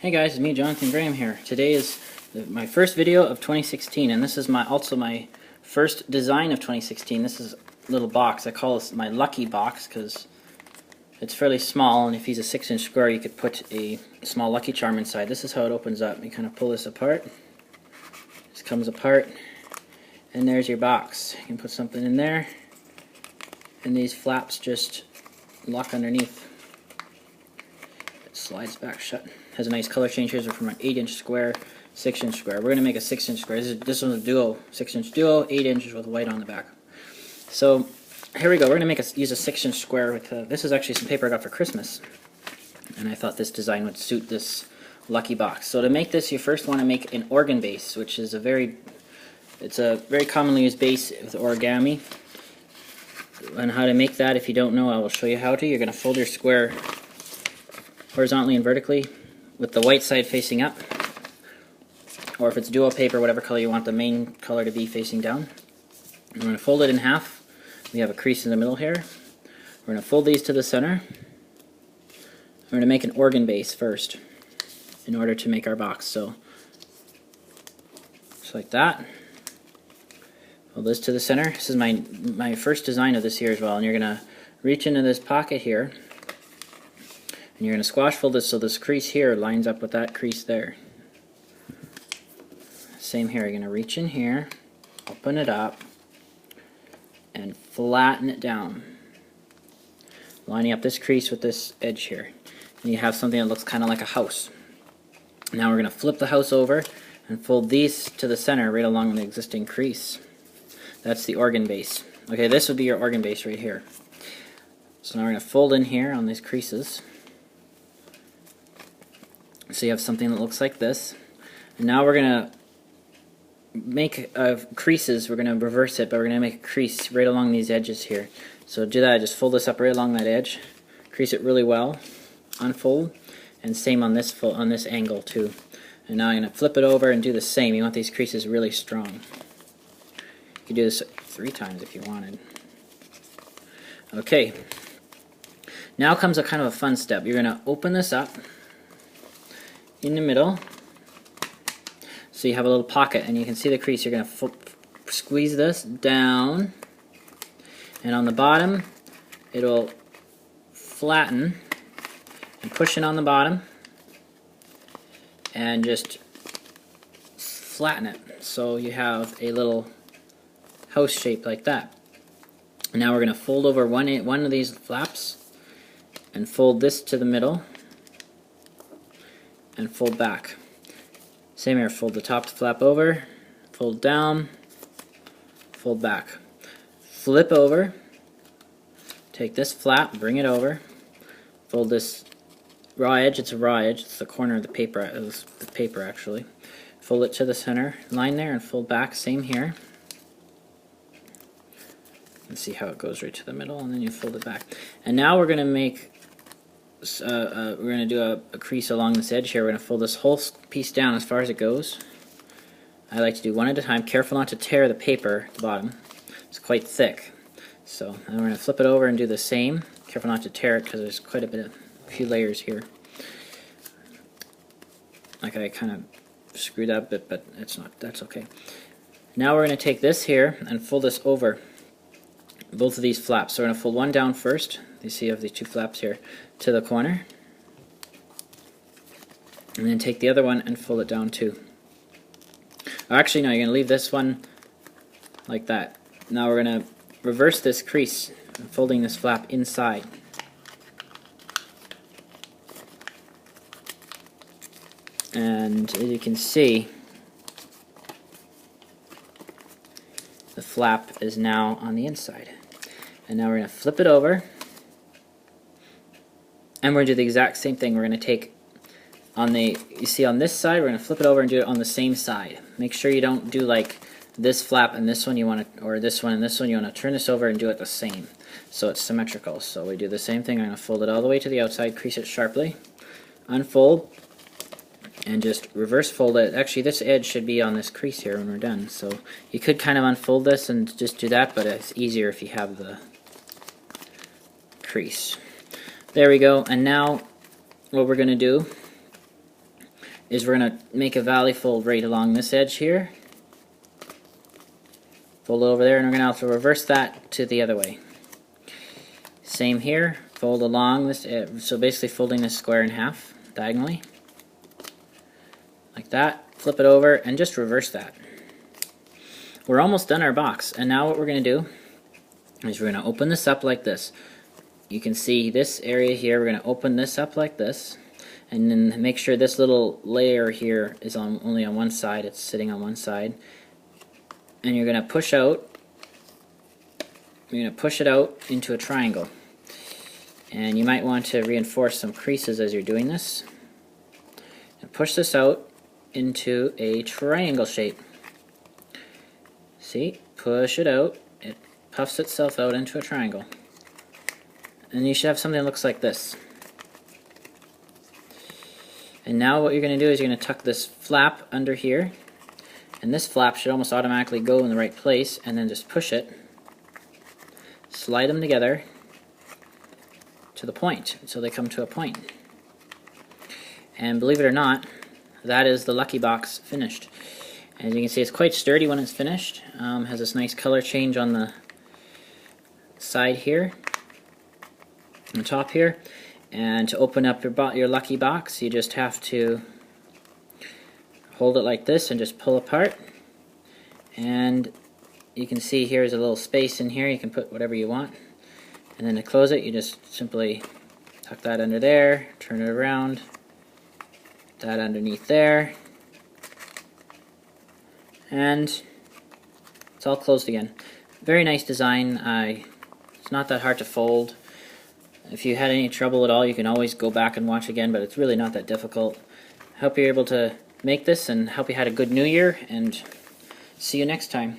Hey guys, it's me, Jonathan Graham here. Today is my first video of 2016, and this is also my first design of 2016. This is a little box. I call this my lucky box because it's fairly small, and if he's a 6-inch square, you could put a small Lucky Charm inside. This is how it opens up. You kind of pull this apart. This comes apart, and there's your box. You can put something in there, and these flaps just lock underneath. It slides back shut. Has a nice color change. Here's from an 8-inch square, 6-inch square. We're going to make a 6-inch square. This one's a duo, 6-inch duo, 8 inches with white on the back. So here we go. We're going to use a 6-inch square with this is actually some paper I got for Christmas, and I thought this design would suit this lucky box. So to make this, you first want to make an organ base, which is a very commonly used base with origami. And how to make that, if you don't know, I will show you how to. You're going to fold your square horizontally and vertically, with the white side facing up, or if it's duo paper, whatever color you want the main color to be facing down. We're going to fold it in half. We have a crease in the middle here. We're going to fold these to the center. We're going to make an organ base first in order to make our box. So just like that. Fold this to the center. This is my first design of this here as well, and you're going to reach into this pocket here, and you're going to squash fold this so this crease here lines up with that crease there. Same here, you're going to reach in here, open it up, and flatten it down, lining up this crease with this edge here. And you have something that looks kind of like a house. Now we're going to flip the house over and fold these to the center right along the existing crease. That's the organ base. Okay, this would be your organ base right here. So now we're going to fold in here on these creases. So you have something that looks like this. And now we're going to make creases. We're going to reverse it, but we're going to make a crease right along these edges here. So to do that, just fold this up right along that edge, crease it really well, unfold, and same on this angle too. And now I'm going to flip it over and do the same. You want these creases really strong. You could do this 3 times if you wanted. Okay. Now comes a kind of a fun step. You're going to open this up in the middle, so you have a little pocket, and you can see the crease. You're going to squeeze this down, and on the bottom it'll flatten, and push it on the bottom and just flatten it so you have a little house shape like that. And now we're going to fold over one of these flaps and fold this to the middle and fold back. Same here, fold the top flap over, fold down, fold back. Flip over, take this flap, bring it over, fold this raw edge, it's a raw edge, it's the corner of the paper, actually. Fold it to the center line there and fold back, same here. Let's see how it goes right to the middle, and then you fold it back. And now we're going to make we're going to do a crease along this edge here. We're going to fold this whole piece down as far as it goes. I like to do one at a time, careful not to tear the paper at the bottom. It's quite thick. So now we're going to flip it over and do the same. Careful not to tear it because there's quite a few layers here. Like I kind of screwed up a bit, but that's okay. Now we're going to take this here and fold this over both of these flaps. So we're going to fold one down first. You see you have these 2 flaps here to the corner, and then take the other one and fold it down too. Actually, no, you're going to leave this one like that. Now we're going to reverse this crease, folding this flap inside. And as you can see, the flap is now on the inside. And now we're going to flip it over, and we're going to do the exact same thing. We're going to take you see on this side, we're going to flip it over and do it on the same side. Make sure you don't do like this flap and this one or this one and this one. You want to turn this over and do it the same, so it's symmetrical. So we do the same thing. I'm going to fold it all the way to the outside, crease it sharply, unfold, and just reverse fold it. Actually, this edge should be on this crease here when we're done. So you could kind of unfold this and just do that, but it's easier if you have the crease. There we go. And now what we're going to do is we're going to make a valley fold right along this edge here. Fold it over there, and we're going to also reverse that to the other way. Same here, fold along this, so basically folding this square in half diagonally. Like that, flip it over, and just reverse that. We're almost done our box, and now what we're going to do is we're going to open this up like this. You can see this area here, we're going to open this up like this, and then make sure this little layer here is only on one side, it's sitting on one side. And you're going to push out, you're going to push it out into a triangle. And you might want to reinforce some creases as you're doing this. And push this out into a triangle shape. See? Push it out, it puffs itself out into a triangle. And you should have something that looks like this. And now what you're going to do is you're going to tuck this flap under here. And this flap should almost automatically go in the right place, and then just push it, slide them together to the point, so they come to a point. And believe it or not, that is the Lucky Box finished. As you can see, it's quite sturdy when it's finished. Has this nice color change on the side here, on the top here. And to open up your Lucky Box, you just have to hold it like this and just pull apart, and you can see here's a little space in here, you can put whatever you want, and then to close it you just simply tuck that under there, turn it around, that underneath there, and it's all closed again. Very nice design. It's not that hard to fold. If you had any trouble at all, you can always go back and watch again, but it's really not that difficult. I hope you're able to make this, and hope you had a good New Year, and see you next time.